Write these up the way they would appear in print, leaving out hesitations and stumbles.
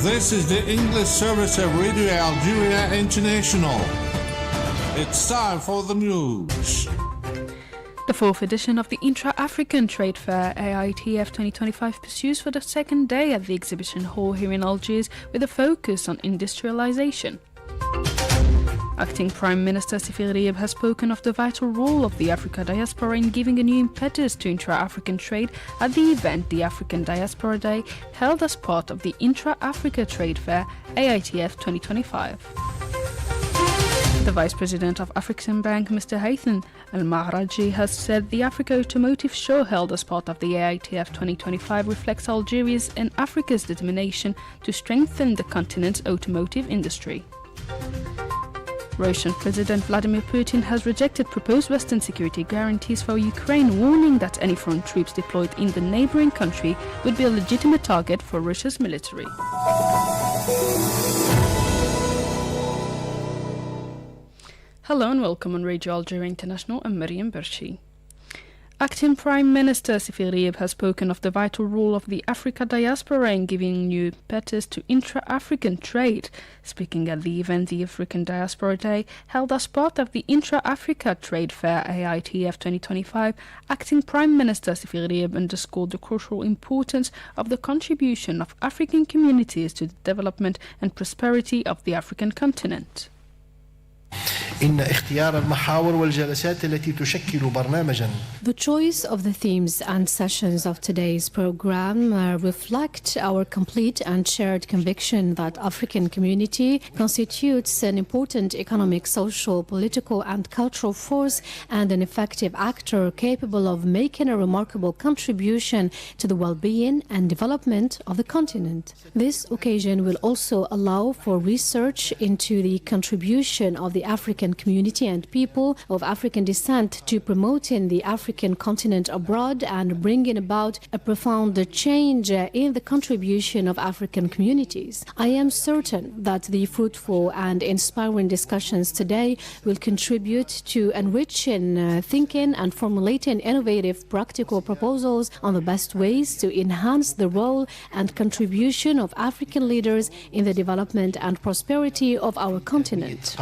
This is the English service of Radio Algeria International. It's time for the news. The fourth edition of the Intra-African Trade Fair AITF 2025 pursues for the second day at the exhibition hall here in Algiers with a focus on industrialization. Acting Prime Minister Sifir Rieb has spoken of the vital role of the Africa diaspora in giving a new impetus to intra-African trade at the event the African Diaspora Day held as part of the Intra-Africa Trade Fair AITF 2025. The Vice President of African Bank, Mr. Haytham Al-Mahraji, has said the Africa Automotive Show held as part of the AITF 2025 reflects Algeria's and Africa's determination to strengthen the continent's automotive industry. Russian President Vladimir Putin has rejected proposed Western security guarantees for Ukraine, warning that any foreign troops deployed in the neighboring country would be a legitimate target for Russia's military. Hello and welcome on Radio Algeria International. I'm Mariam Berchi. Acting Prime Minister Sifir Rieb has spoken of the vital role of the Africa diaspora in giving new impetus to intra-African trade. Speaking at the event, the African Diaspora Day, held as part of the Intra-Africa Trade Fair AITF 2025, Acting Prime Minister Sifir Rieb underscored the crucial importance of the contribution of African communities to the development and prosperity of the African continent. The choice of the themes and sessions of today's program reflect our complete and shared conviction that African community constitutes an important economic, social, political and cultural force and an effective actor capable of making a remarkable contribution to the well-being and development of the continent. This occasion will also allow for research into the contribution of the African community and people of African descent to promoting the African continent abroad and bringing about a profound change in the contribution of African communities. I am certain that the fruitful and inspiring discussions today will contribute to enriching thinking and formulating innovative practical proposals on the best ways to enhance the role and contribution of African leaders in the development and prosperity of our continent.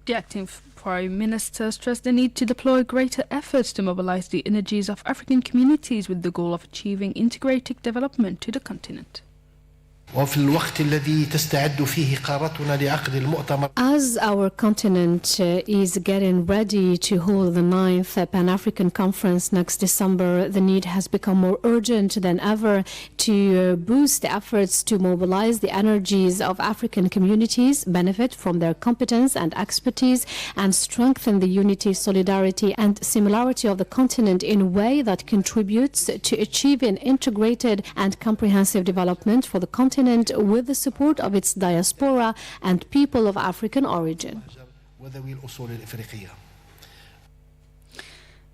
The acting Prime Minister stressed the need to deploy greater efforts to mobilize the energies of African communities with the goal of achieving integrated development to the continent. As our continent is getting ready to hold the 9th Pan-African Conference next December, the need has become more urgent than ever to boost efforts to mobilize the energies of African communities, benefit from their competence and expertise, and strengthen the unity, solidarity, and similarity of the continent in a way that contributes to achieving integrated and comprehensive development for the continent with the support of its diaspora and people of African origin.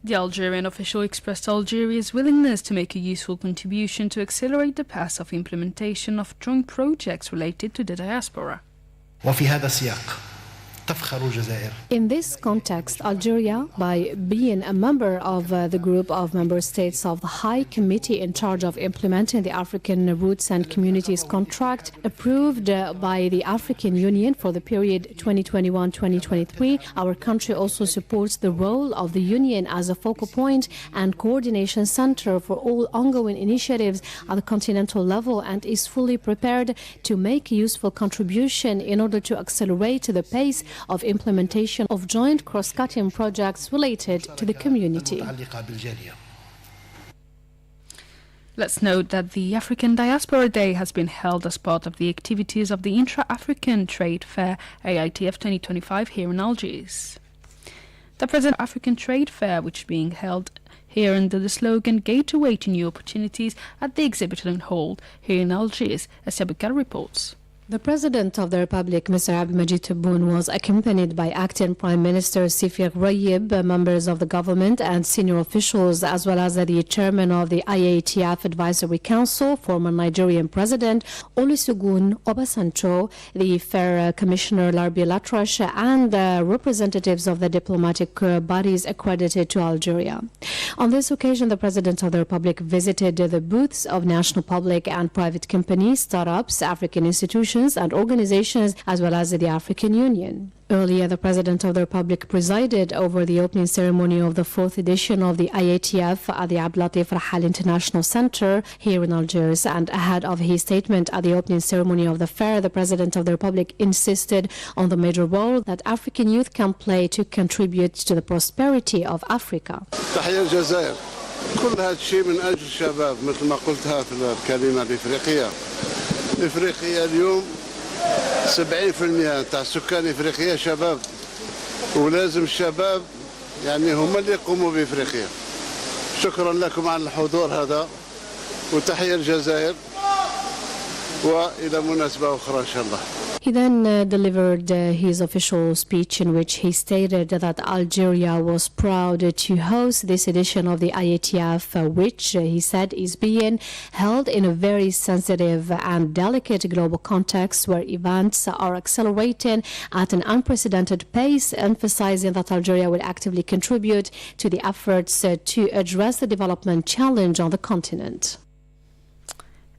The Algerian official expressed Algeria's willingness to make a useful contribution to accelerate the path of implementation of joint projects related to the diaspora. In this context, Algeria, by being a member of the group of member states of the High Committee in charge of implementing the African Roots and Communities Contract, approved by the African Union for the period 2021-2023, our country also supports the role of the Union as a focal point and coordination center for all ongoing initiatives at the continental level and is fully prepared to make a useful contribution in order to accelerate the pace of implementation of joint cross-cutting projects related to the community. Let's note that the African Diaspora Day has been held as part of the activities of the Intra-African Trade Fair AITF 2025 here in Algiers. The present African Trade Fair, which is being held here under the slogan Gateway to New Opportunities at the Exhibition Hall here in Algiers, as Sabukar reports. The President of the Republic, Mr. Abdelmajid Tebboune, was accompanied by Acting Prime Minister Sifir Rayib, members of the government and senior officials, as well as the Chairman of the IATF Advisory Council, former Nigerian President Olusegun Obasanjo, the Fair Commissioner Larbi Latrash, and representatives of the diplomatic bodies accredited to Algeria. On this occasion, the President of the Republic visited the booths of national public and private companies, startups, African institutions, and organizations, as well as the African Union. Earlier, the President of the Republic presided over the opening ceremony of the fourth edition of the IATF at the Abdelatif Rahal International Center here in Algiers, and ahead of his statement at the opening ceremony of the fair, the President of the Republic insisted on the major role that African youth can play to contribute to the prosperity of Africa. تحية الجزائر كل هذا الشيء من أجل الشباب مثل ما قلتها في الكلمة الإفريقية. إفريقيا اليوم 70% تاع سكان إفريقيا شباب، ولازم الشباب يعني هم اللي يقوموا بإفريقيا. شكرا لكم على الحضور هذا، وتحية الجزائر، وإلى مناسبة أخرى إن شاء الله. He then delivered his official speech in which he stated that Algeria was proud to host this edition of the IATF, which he said is being held in a very sensitive and delicate global context where events are accelerating at an unprecedented pace, emphasizing that Algeria will actively contribute to the efforts to address the development challenge on the continent.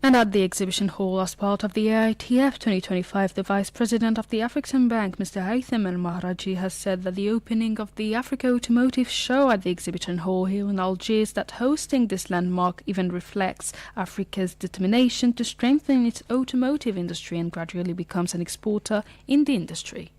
And at the exhibition hall, as part of the AITF 2025, the Vice President of the Afreximbank, Mr. Haitham Al-Mahraji, has said that the opening of the Africa Automotive Show at the exhibition hall here in Algiers, that hosting this landmark event reflects Africa's determination to strengthen its automotive industry and gradually becomes an exporter in the industry.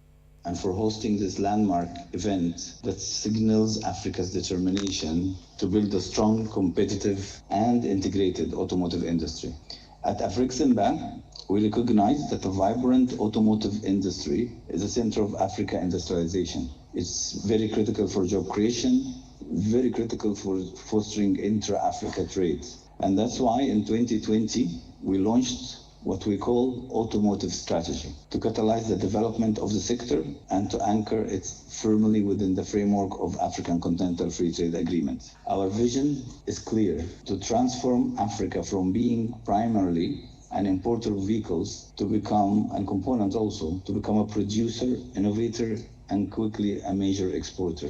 And for hosting this landmark event that signals Africa's determination to build a strong, competitive and integrated automotive industry. At Afreximbank, we recognize that a vibrant automotive industry is the center of Africa industrialization. It's very critical for job creation, very critical for fostering intra-Africa trade. And that's why in 2020, we launched what we call automotive strategy to catalyze the development of the sector and to anchor it firmly within the framework of African Continental Free Trade Agreement. Our vision is clear: to transform Africa from being primarily an importer of vehicles to become, and components also, to become a producer, innovator, and quickly a major exporter.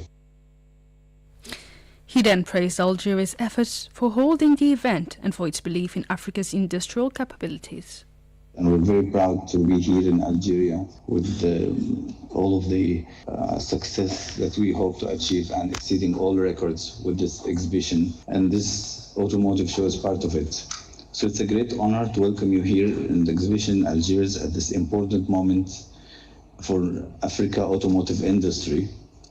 He then praised Algeria's efforts for holding the event and for its belief in Africa's industrial capabilities. And we're very proud to be here in Algeria with all of the success that we hope to achieve and exceeding all records with this exhibition. And this automotive show is part of it. So it's a great honor to welcome you here in the exhibition Algiers at this important moment for Africa Automotive Industry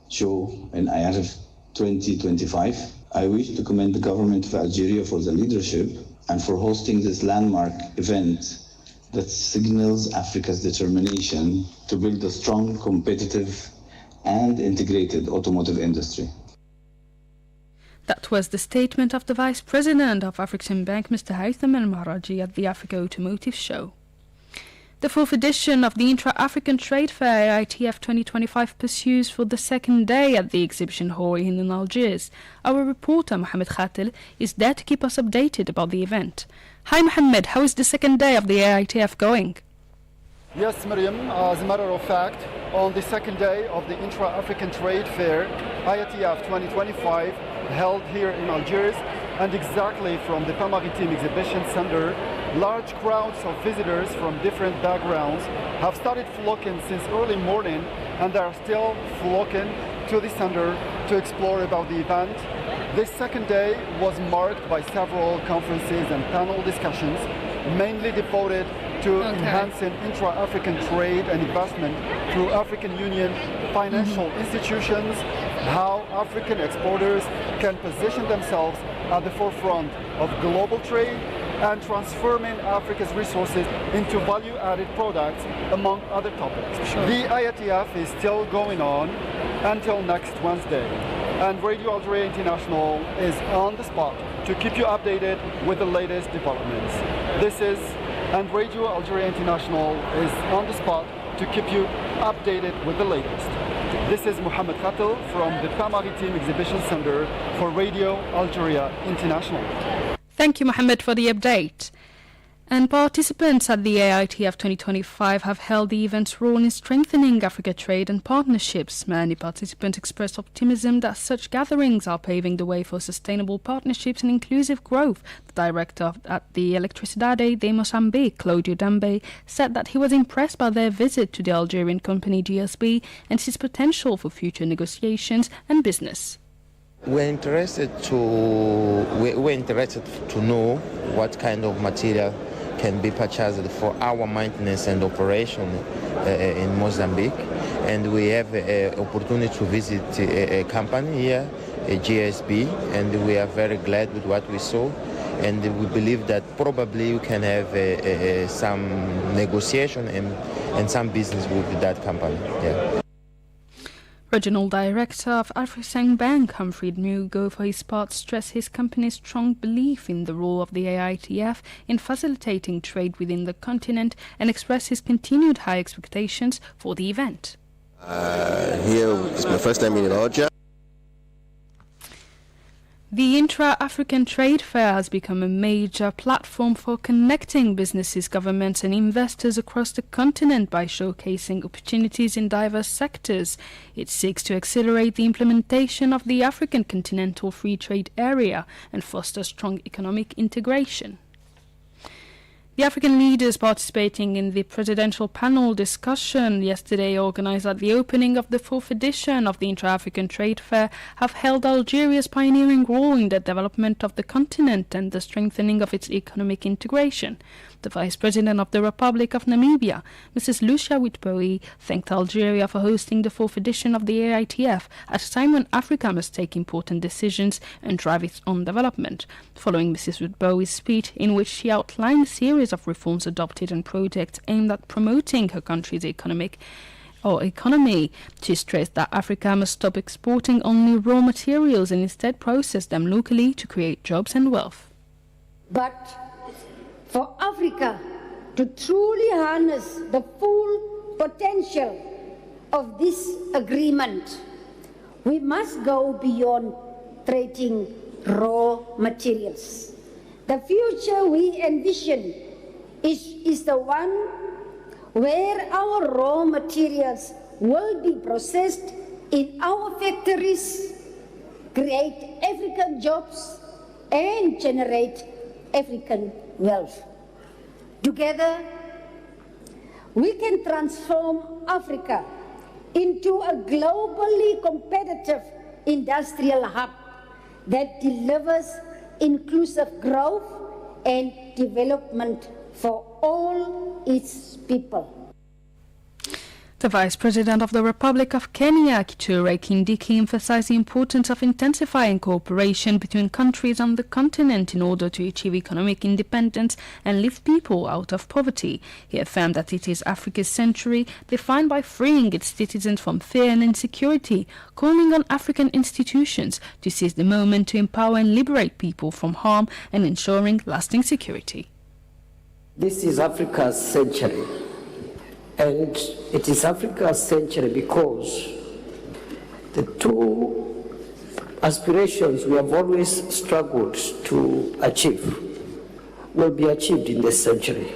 show in IATF 2025. I wish to commend the government of Algeria for the leadership and for hosting this landmark event that signals Africa's determination to build a strong, competitive and integrated automotive industry. That was the statement of the Vice President of Afreximbank, Mr. Haitham Al-Mahraji, at the Africa Automotive Show. The fourth edition of the Intra-African Trade Fair AITF 2025 pursues for the second day at the exhibition hall in Algiers. Our reporter Mohamed Khatil is there to keep us updated about the event. Hi Mohamed, how is the second day of the AITF going? Yes, Miriam, as a matter of fact, on the second day of the Intra-African Trade Fair AITF 2025 held here in Algiers, and exactly from the Pan Maritime Exhibition Center, large crowds of visitors from different backgrounds have started flocking since early morning, and they are still flocking to the center to explore about the event. This second day was marked by several conferences and panel discussions, mainly devoted to enhancing intra-African trade and investment through African Union financial institutions, how African exporters can position themselves at the forefront of global trade, and transforming Africa's resources into value-added products, among other topics. Sure. The IATF is still going on until next Wednesday, and Radio Algeria International is on the spot to keep you updated with the latest developments. This is And Radio Algeria International is on the spot to keep you updated with the latest. This is Mohamed Khatel from the Pas Maritime Exhibition Center for Radio Algeria International. Thank you, Mohamed, for the update. And participants at the AITF 2025 have held the event's role in strengthening Africa trade and partnerships. Many participants expressed optimism that such gatherings are paving the way for sustainable partnerships and inclusive growth. The director at the Electricidade de Moçambique, Claudio Dambe, said that he was impressed by their visit to the Algerian company GSB and its potential for future negotiations and business. We're interested to know what kind of material can be purchased for our maintenance and operation in Mozambique, and we have an opportunity to visit a company here, a GSB, and we are very glad with what we saw, and we believe that probably we can have some negotiation and some business with that company. Yeah. Regional Director of Afrexim Bank, Humphrey Mugo, for his part, stressed his company's strong belief in the role of the AITF in facilitating trade within the continent and expressed his continued high expectations for the event. Here, it's my first time in Algeria. The Intra-African Trade Fair has become a major platform for connecting businesses, governments and investors across the continent by showcasing opportunities in diverse sectors. It seeks to accelerate the implementation of the African Continental Free Trade Area and foster strong economic integration. The African leaders participating in the presidential panel discussion yesterday organized at the opening of the 4th edition of the Intra-African Trade Fair have held Algeria's pioneering role in the development of the continent and the strengthening of its economic integration. The Vice President of the Republic of Namibia, Mrs. Lucia Witbooi, thanked Algeria for hosting the 4th edition of the AITF at a time when Africa must take important decisions and drive its own development. Following Mrs. Witbooi's speech, in which she outlined a series of reforms adopted and projects aimed at promoting her country's economy, she stressed that Africa must stop exporting only raw materials and instead process them locally to create jobs and wealth. But for Africa to truly harness the full potential of this agreement, we must go beyond trading raw materials. The future we envision is the one where our raw materials will be processed in our factories, create African jobs, and generate African wealth. Together, we can transform Africa into a globally competitive industrial hub that delivers inclusive growth and development for all its people. The Vice President of the Republic of Kenya, Kithure Kindiki, emphasized the importance of intensifying cooperation between countries on the continent in order to achieve economic independence and lift people out of poverty. He affirmed that it is Africa's century, defined by freeing its citizens from fear and insecurity, calling on African institutions to seize the moment to empower and liberate people from harm and ensuring lasting security. This is Africa's century. And it is Africa's century because the two aspirations we have always struggled to achieve will be achieved in this century.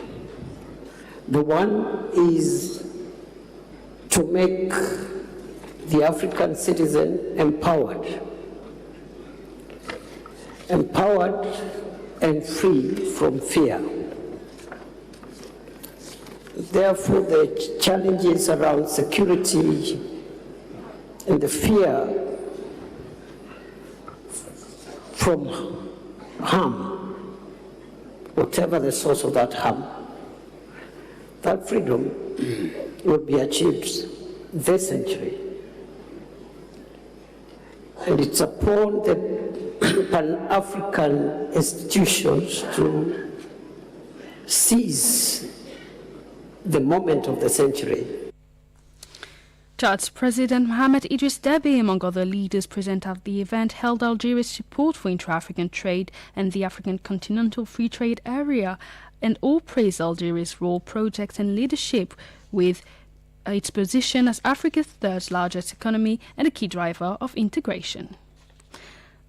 The one is to make the African citizen empowered and free from fear. Therefore, the challenges around security and the fear from harm, whatever the source of that harm, that freedom will be achieved this century. And it's upon the Pan-African institutions to seize the moment of the century. Chad's President Mohamed Idris Deby, among other leaders present at the event, held Algeria's support for intra-African trade and the African Continental Free Trade Area, and all praised Algeria's role, projects and leadership with its position as Africa's third largest economy and a key driver of integration.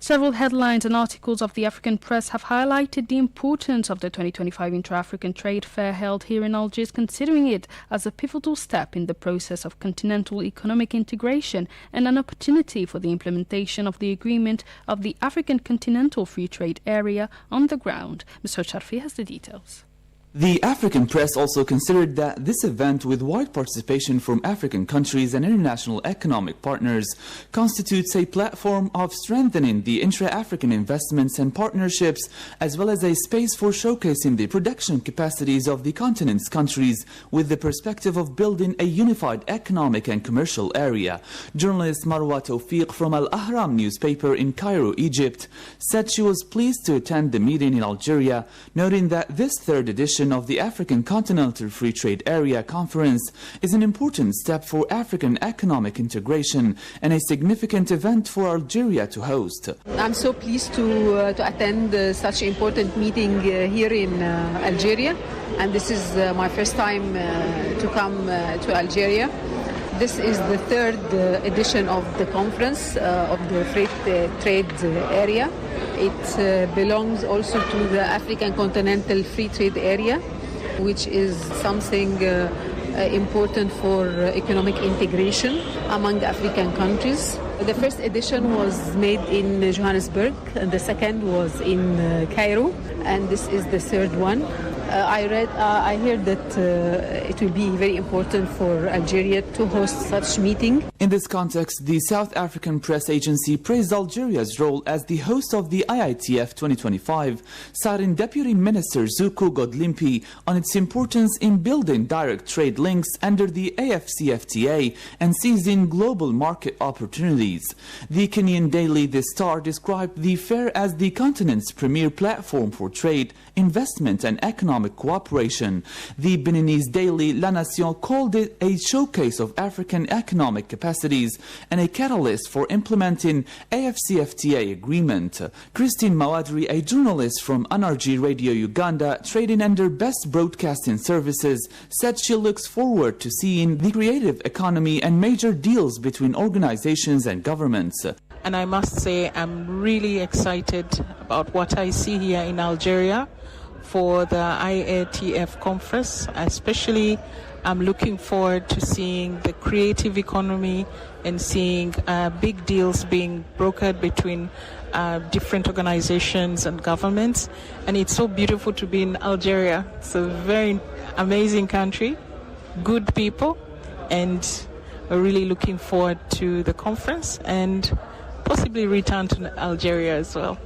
Several headlines and articles of the African press have highlighted the importance of the 2025 Intra-African Trade Fair held here in Algiers, considering it as a pivotal step in the process of continental economic integration and an opportunity for the implementation of the agreement of the African Continental Free Trade Area on the ground. Mr. Sharfi has the details. The African press also considered that this event, with wide participation from African countries and international economic partners, constitutes a platform of strengthening the intra-African investments and partnerships, as well as a space for showcasing the production capacities of the continent's countries with the perspective of building a unified economic and commercial area. Journalist Marwa Tawfiq from Al Ahram newspaper in Cairo, Egypt, said she was pleased to attend the meeting in Algeria, noting that this third edition of the African Continental Free Trade Area Conference is an important step for African economic integration and a significant event for Algeria to host. I'm so pleased to attend such an important meeting here in Algeria, and this is my first time to come to Algeria. This is the third edition of the conference of the free trade area. It belongs also to the African Continental Free Trade Area, which is something important for economic integration among African countries. The first edition was made in Johannesburg, and the second was in Cairo, and this is the third one. I heard that it will be very important for Algeria to host such meeting. In this context, the South African press agency praised Algeria's role as the host of the IITF 2025, citing Deputy Minister Zuku Godlimpi on its importance in building direct trade links under the AFCFTA and seizing global market opportunities. The Kenyan daily The Star described the fair as the continent's premier platform for trade, investment and economic cooperation. The Beninese daily La Nation called it a showcase of African economic capacities and a catalyst for implementing AFCFTA agreement. Christine Mawadri, a journalist from NRG Radio Uganda, trading under Best Broadcasting Services, said she looks forward to seeing the creative economy and major deals between organizations and governments. And I must say I'm really excited about what I see here in Algeria for the IATF conference. Especially I'm looking forward to seeing the creative economy and seeing big deals being brokered between different organizations and governments. And it's so beautiful to be in Algeria. It's a very amazing country, good people, and we're really looking forward to the conference and possibly return to Algeria as well.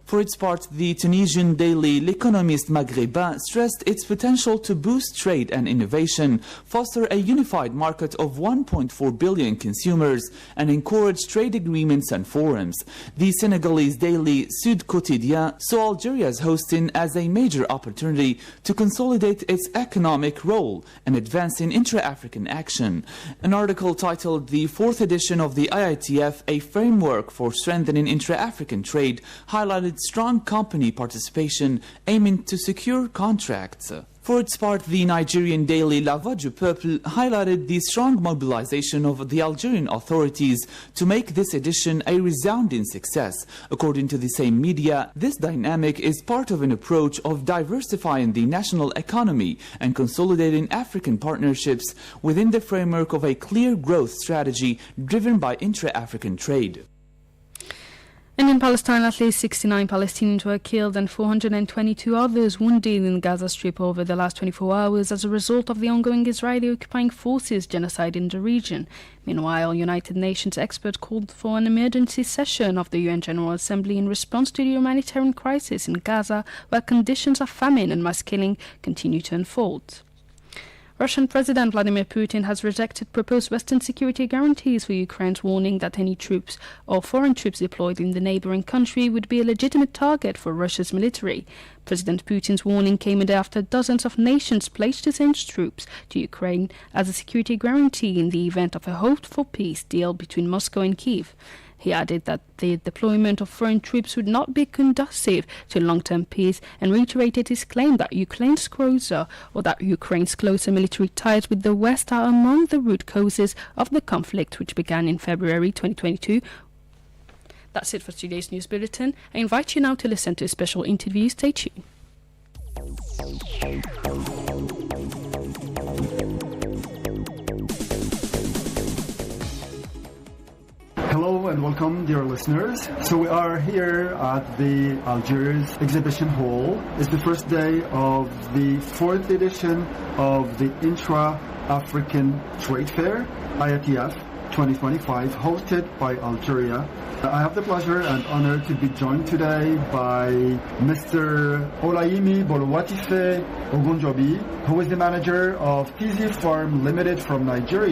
For its part, the Tunisian daily L'Économiste Maghrébin stressed its potential to boost trade and innovation, foster a unified market of 1.4 billion consumers, and encourage trade agreements and forums. The Senegalese daily Sud Quotidien saw Algeria's hosting as a major opportunity to consolidate its economic role and advance in intra-African action. An article titled "The Fourth Edition of the IITF, a Framework for Strengthening Intra-African Trade" highlighted strong company participation aiming to secure contracts. For its part, the Nigerian daily La Voix du Peuple highlighted the strong mobilization of the Algerian authorities to make this edition a resounding success. According to the same media, this dynamic is part of an approach of diversifying the national economy and consolidating African partnerships within the framework of a clear growth strategy driven by intra-African trade. And in Palestine, at least 69 Palestinians were killed and 422 others wounded in the Gaza Strip over the last 24 hours as a result of the ongoing Israeli occupying forces genocide in the region. Meanwhile, United Nations experts called for an emergency session of the UN General Assembly in response to the humanitarian crisis in Gaza, where conditions of famine and mass killing continue to unfold. Russian President Vladimir Putin has rejected proposed Western security guarantees for Ukraine's warning that any troops or foreign troops deployed in the neighboring country would be a legitimate target for Russia's military. President Putin's warning came a day after dozens of nations pledged to send troops to Ukraine as a security guarantee in the event of a hoped-for peace deal between Moscow and Kyiv. He added that the deployment of foreign troops would not be conducive to long-term peace and reiterated his claim that Ukraine's closer military ties with the West are among the root causes of the conflict, which began in February 2022. That's it for today's news bulletin. I invite you now to listen to a special interview. Stay tuned. Hello and welcome, dear listeners. So we are here at the Algiers Exhibition Hall. It's the first day of the 4th edition of the Intra-African Trade Fair, IATF 2025, hosted by Algeria. I have the pleasure and honor to be joined today by Mr. Olayemi Bolowatife Ogunjobi, who is the manager of TZ Farm Limited from Nigeria.